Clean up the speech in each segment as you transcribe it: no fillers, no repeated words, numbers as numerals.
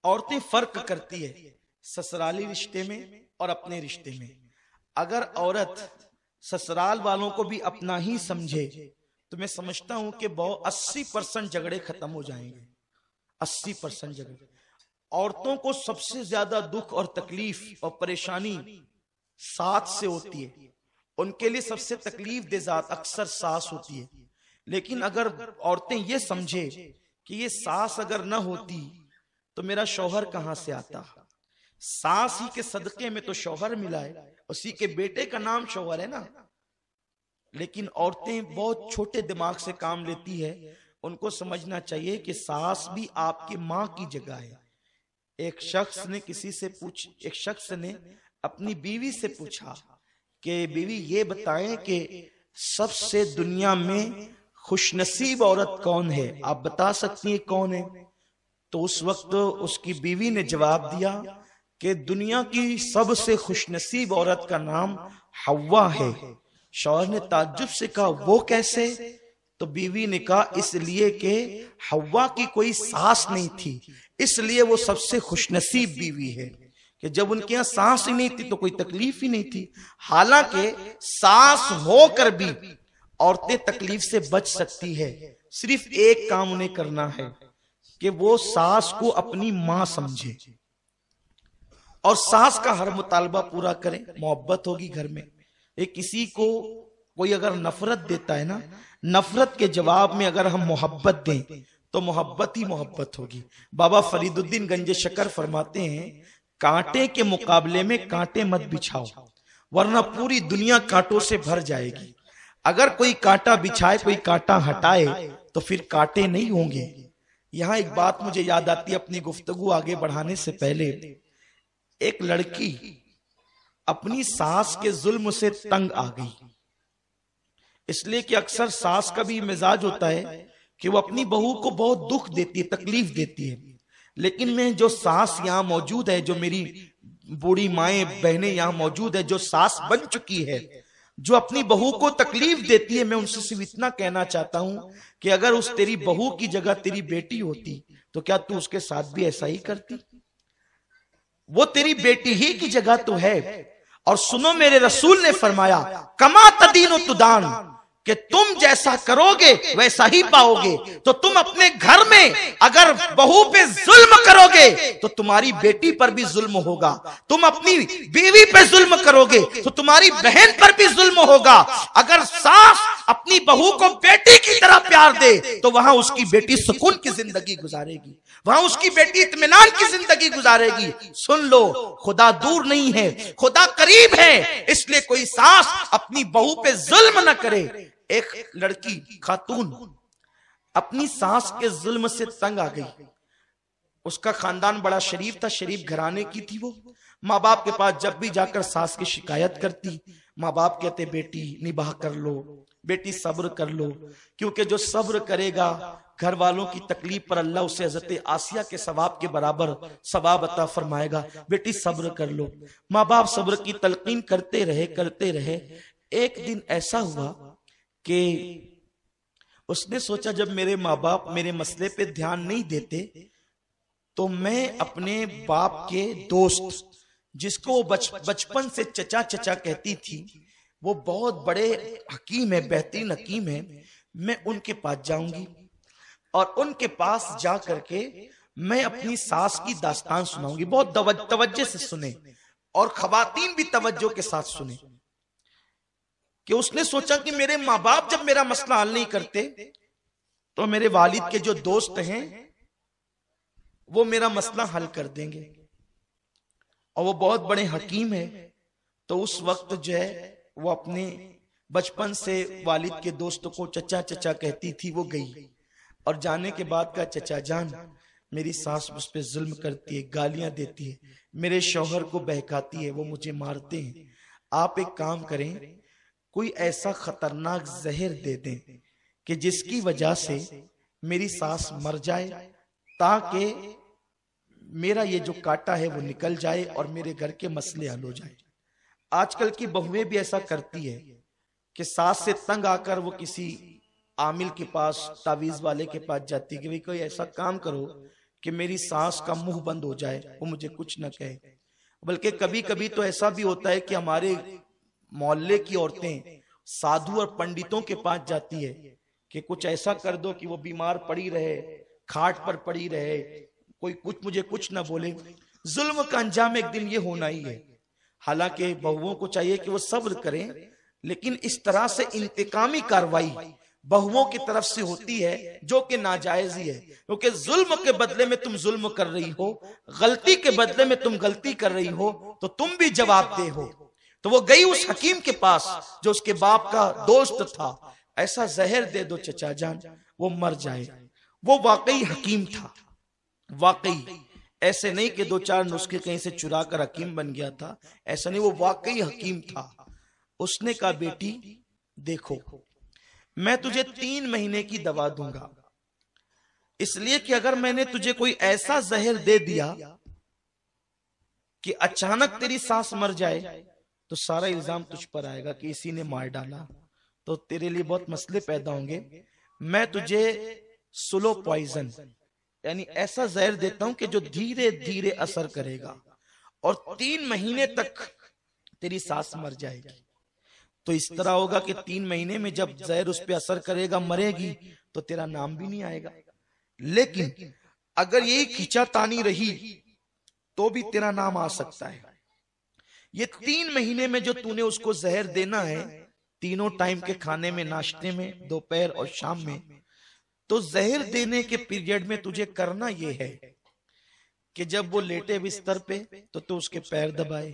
औरतें फर्क करती है ससुराली रिश्ते में और अपने रिश्ते में। अगर औरत ससुराल वालों को भी अपना ही समझे तो मैं समझता हूं कि बहुत 80% झगड़े खत्म हो जाएंगे। 80% झगड़े। औरतों को सबसे ज्यादा दुख और तकलीफ और परेशानी सास से होती है। उनके लिए सबसे तकलीफ देजात अक्सर सास होती है। लेकिन अगर औरतें ये समझे कि ये सास अगर न होती तो मेरा शौहर कहां से आता, सास ही के सदके में तो शौहर मिला है, उसी के बेटे का नाम शौहर है ना। लेकिन औरतें बहुत छोटे दिमाग से काम लेती है। उनको समझना चाहिए कि सास भी आपकी मां की जगह है। एक शख्स ने अपनी बीवी से पूछा कि बीवी ये बताएं कि सबसे दुनिया में खुशनसीब औरत कौन है, आप बता सकती हैं कौन है? तो उस वक्त उसकी बीवी ने जवाब दिया कि दुनिया की सबसे खुशनसीब औरत का नाम हव्वा है। शौहर ने ताज्जुब से कहा वो कैसे? तो बीवी ने कहा इसलिए कि हव्वा की कोई सास नहीं थी, इसलिए वो सबसे खुशनसीब बीवी है कि जब उनके यहाँ सास ही नहीं थी तो कोई तकलीफ ही नहीं थी। हालांकि सास होकर भी औरतें तकलीफ से बच सकती है। सिर्फ एक काम उन्हें करना है कि वो सास को अपनी मां समझे और सास का हर मुतालबा पूरा करें। मोहब्बत होगी घर में। एक किसी को कोई अगर नफरत देता है ना, नफरत के जवाब में अगर हम मोहब्बत दें तो मोहब्बत ही मोहब्बत होगी। बाबा फरीदुद्दीन गंज शकर फरमाते हैं कांटे के मुकाबले में कांटे मत बिछाओ वरना पूरी दुनिया कांटों से भर जाएगी। अगर कोई कांटा बिछाए कोई कांटा हटाए तो फिर कांटे नहीं होंगे। यहां एक बात मुझे याद आती है अपनी गुफ्तगू आगे बढ़ाने से पहले। एक लड़की अपनी सास के जुल्म से तंग आ गई, इसलिए कि अक्सर सास का भी मिजाज होता है कि वो अपनी बहू को बहुत दुख देती है, तकलीफ देती है। लेकिन मैं जो सास यहाँ मौजूद है, जो मेरी बूढ़ी माएं बहनें यहाँ मौजूद है, जो सास बन चुकी है, जो अपनी बहू को तकलीफ देती है, मैं उनसे सिर्फ इतना कहना चाहता हूं कि अगर उस तेरी बहू की जगह तेरी बेटी होती तो क्या तू उसके साथ भी ऐसा ही करती? वो तेरी बेटी ही की जगह तो है। और सुनो मेरे रसूल ने फरमाया कमा तदीन तुदान, कि तुम जैसा करोगे वैसा ही पाओगे। तो तुम अपने घर में अगर बहू पे जुल्म करोगे तो तुम्हारी बेटी पर भी जुल्म होगा, तुम अपनी बीवी पे जुल्म करोगे तो तुम्हारी बहन पर भी जुल्म होगा। अगर सास अपनी बहू को बेटी की तरह प्यार दे तो वहां उसकी बेटी सुकून की जिंदगी गुजारेगी, वहां उसकी बेटी इत्मीनान की जिंदगी गुजारेगी। सुन लो, खुदा दूर नहीं है, खुदा करीब है। इसलिए कोई सास अपनी बहू पे जुल्म न करे। एक लड़की खातून अपनी सास के जुल्म से तंग आ गई। उसका खानदान बड़ा शरीफ था, शरीफ घराने की थी। वो माँ बाप के पास जब भी जाकर सास की शिकायत करती, माँ बाप कहते बेटी निबाह कर लो, बेटी सब्र कर लो, क्योंकि जो सब्र करेगा घर वालों की तकलीफ पर अल्लाह उसे हजरत आसिया के सवाब के बराबर सवाब अता फरमाएगा। बेटी सब्र कर लो। माँ बाप सब्र की तलकीन करते रहे। एक दिन ऐसा हुआ कि उसने सोचा जब मेरे माँ बाप मेरे मसले पे ध्यान नहीं देते तो मैं अपने बाप के दोस्त, जिसको बचपन से चचा चचा कहती थी, वो बहुत बड़े हकीम है, बेहतरीन हकीम है, मैं उनके पास जाऊंगी और उनके पास जा करके मैं अपनी सास की दास्तान सुनाऊंगी। बहुत तवज्जो से सुने और खवातीन भी तवज्जो के साथ सुने। कि उसने सोचा कि मेरे माँ बाप जब मेरा मसला हल नहीं करते तो मेरे वालिद के जो दोस्त हैं वो मेरा मसला हल कर देंगे, और वो बहुत बड़े हकीम है। तो उस वक्त जो है वो अपने बचपन से वालिद के दोस्तों को चचा चचा कहती थी। वो गई और जाने के बाद का चचा जान मेरी सास उस पर जुल्म करती है, गालियां देती है, मेरे शौहर को बहकाती है, वो मुझे मारते हैं। आप एक काम करें, कोई ऐसा खतरनाक जहर दे दें कि जिसकी वजह से मेरी सास मर जाए, ताकि मेरा ये जो कांटा है वो निकल जाए और मेरे घर के मसले हल हो जाए। आजकल की बहुएं भी ऐसा करती है कि सास से तंग आकर वो किसी आमिल के पास, तावीज वाले के पास जाती कि भाई कोई ऐसा काम करो कि मेरी सास का मुंह बंद हो जाए, वो मुझे कुछ न कहे। बल्कि कभी कभी तो ऐसा भी होता है कि हमारे मोहल्ले की औरतें साधु और पंडितों के पास जाती है कि कुछ ऐसा कर दो कि वो बीमार पड़ी रहे, खाट पर पड़ी रहे, कोई कुछ मुझे कुछ ना बोले। जुल्म का अंजाम एक दिन ये होना ही है। हालांकि बहुओं को चाहिए कि वो सब्र करें, लेकिन इस तरह से इंतकामी कार्रवाई बहुओं की तरफ से होती है जो कि नाजायज ही है, क्योंकि जुल्म के बदले में तुम जुल्म कर रही हो, गलती के बदले में तुम गलती कर रही हो, तो तुम भी जवाबदेह हो। तो वो गई उस हकीम के पास जो उसके बाप का दोस्त था। ऐसा जहर दे दो चचा जान वो मर जाए। वो वाकई हकीम था, वाकई, ऐसे नहीं कि दो चार नुस्खे कहीं से चुरा कर हकीम बन गया था, ऐसा नहीं, वो वाकई हकीम था। उसने कहा बेटी देखो, मैं तुझे 3 महीने की दवा दूंगा, इसलिए कि अगर मैंने तुझे कोई ऐसा जहर दे दिया कि अचानक तेरी सांस मर जाए तो सारा इल्जाम तुझ पर आएगा कि इसी ने मार डाला, तो तेरे लिए बहुत मसले पैदा होंगे। मैं तुझे स्लो पॉइजन यानी ऐसा जहर देता हूं कि जो धीरे धीरे असर करेगा और 3 महीने तक तेरी सांस मर जाएगी। तो इस तरह होगा कि 3 महीने में जब जहर उस पर असर करेगा, मरेगी, तो तेरा नाम भी नहीं आएगा। लेकिन अगर यही खींचातानी रही तो भी तेरा नाम आ सकता है। ये 3 महीने में जो तूने उसको जहर देना है, तीनों टाइम के खाने में, नाश्ते में, दोपहर और शाम में, तो जहर देने के पीरियड में तुझे करना यह है कि जब वो लेटे बिस्तर पे तो तू उसके पैर दबाए,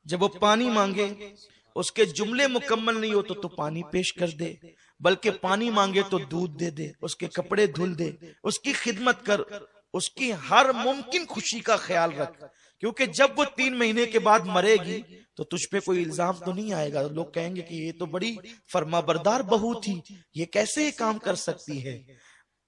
जब वो पानी मांगे, उसके जुमले मुकम्मल नहीं हो तो तू पानी पेश कर दे, बल्कि पानी मांगे तो दूध दे दे, उसके कपड़े धुल दे, उसकी खिदमत कर, उसकी हर मुमकिन खुशी का ख्याल रख, क्योंकि जब वो 3 महीने के बाद मरेगी तो तुझ पे कोई इल्जाम तो नहीं आएगा। लोग कहेंगे कि ये तो बड़ी फरमाबरदार बहू थी, ये कैसे ये काम कर सकती है।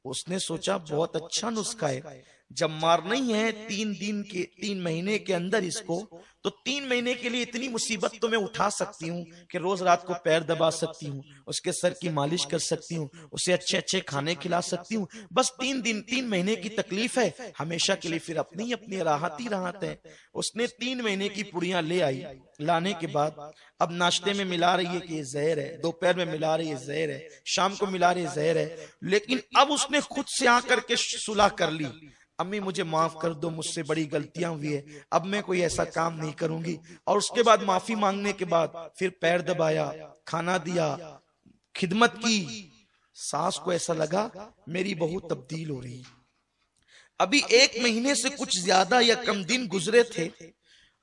उसने सोचा बहुत अच्छा नुस्खा है, जब मारना ही है 3 महीने के अंदर इसको, तो 3 महीने के लिए इतनी मुसीबत तो मैं उठा सकती हूँ कि रोज रात को पैर दबा सकती हूँ, उसके सर की मालिश कर सकती हूँ, उसे अच्छे अच्छे खाने खिला सकती हूँ। बस 3 महीने की तकलीफ है, हमेशा के लिए फिर अपनी अपनी राहत ही राहत है। उसने 3 महीने की पुड़ियां ले आई। लाने के बाद अब नाश्ते में मिला रही है कि ये जहर है, दोपहर में मिला रही है जहर है, शाम को मिला रही है जहर है। लेकिन अब उसने खुद से आकर के सुलह कर ली, अम्मी मुझे माफ कर दो, मुझसे बड़ी गलतियां हुई है, अब मैं कोई ऐसा काम नहीं करूंगी। और उसके बाद माफी मांगने के बाद फिर पैर दबाया, खाना दिया, खिदमत की। सास को ऐसा लगा मेरी बहू तब्दील हो रही। अभी 1 महीने से कुछ ज्यादा या कम दिन गुजरे थे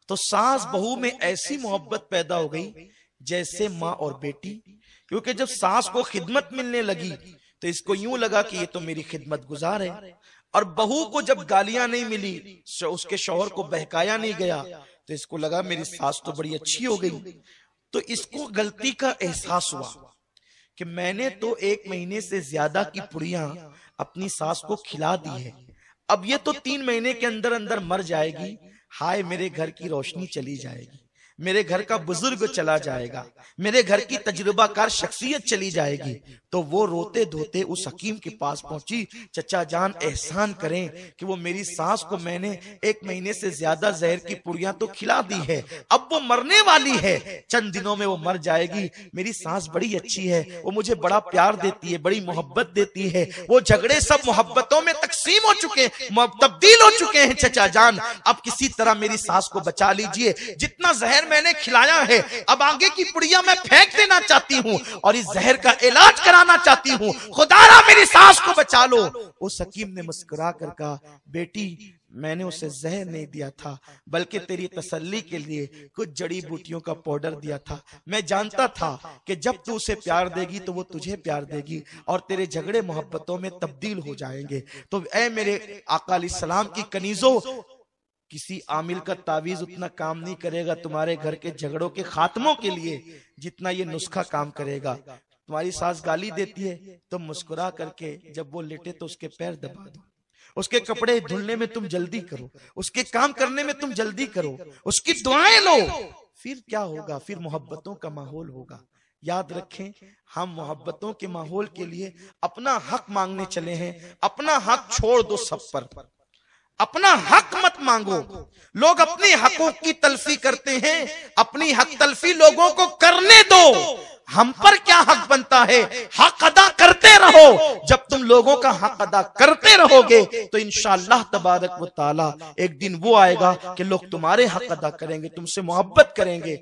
तो सास बहू में ऐसी मोहब्बत पैदा हो गई जैसे माँ और बेटी। क्योंकि जब सास को खिदमत मिलने लगी तो इसको यूं लगा कि ये तो मेरी खिदमत गुजार है, और बहू को जब गालियां नहीं मिली, उसके शौहर को बहकाया नहीं गया, तो इसको लगा मेरी सास तो बड़ी अच्छी हो गई। तो इसको गलती का एहसास हुआ कि मैंने तो 1 महीने से ज्यादा की पुड़ियां अपनी सास को खिला दी है, अब ये तो 3 महीने के अंदर अंदर मर जाएगी। हाय मेरे घर की रोशनी चली जाएगी, मेरे घर का बुजुर्ग चला जाएगा, मेरे घर की तजुर्बाकार शख्सियत चली जाएगी। तो वो रोते धोते उस हकीम के पास पहुंची, चचा जान एहसान करें कि वो मेरी सास को मैंने 1 महीने से ज्यादा जहर की पुड़ियां तो खिला दी है, अब वो मरने वाली है, चंद दिनों में वो मर जाएगी। मेरी सास बड़ी अच्छी है, वो मुझे बड़ा प्यार देती है, बड़ी मोहब्बत देती है, वो झगड़े सब मोहब्बतों में तकसीम हो चुके, तब्दील हो चुके हैं चचा जान, अब किसी तरह मेरी सास को बचा लीजिए। जितना जहर मैंने खिलाया है अब आगे की पुड़िया मैं फेंक देना चाहती हूँ और इस जहर का इलाज कराना चाहती हूँ, खुदारा मेरी सास को बचा लो। उस हकीम ने मुस्कुरा कर कहा बेटी मैंने उसे जहर नहीं दिया था, बल्कि तेरी तसल्ली के लिए कुछ जड़ी बूटियों का पाउडर दिया था। मैं जानता था कि जब तू उसे प्यार देगी तो वो तुझे प्यार देगी और तेरे झगड़े मोहब्बतों में तब्दील हो जाएंगे। तो ऐ मेरे आका अलैहिस्सलाम की कनीजों, किसी आमिल का तावीज उतना काम नहीं करेगा तुम्हारे घर के झगड़ों के खात्मों के लिए जितना ये नुस्खा काम करेगा। तुम्हारी सास गाली देती है तो मुस्कुरा करके जब वो लेटे तो उसके पैर दबा दो, उसके कपड़े धुलने में तुम जल्दी करो, उसके काम करने में तुम जल्दी करो, उसकी दुआएं लो। फिर क्या होगा, फिर मोहब्बतों का माहौल होगा। याद रखें, हम मोहब्बतों के माहौल के लिए अपना हक मांगने चले हैं। अपना हक छोड़ दो सब पर, अपना हक मत मांगो। लोग अपनी हकों की तलफी करते हैं, अपनी हक तलफी लोगों को करने दो। हम पर क्या हक बनता है, हक अदा करते रहो। जब तुम लोगों का हक अदा करते रहोगे तो इंशाअल्लाह तबारक व तआला एक दिन वो आएगा कि लोग तुम्हारे हक अदा करेंगे, तुमसे मोहब्बत करेंगे।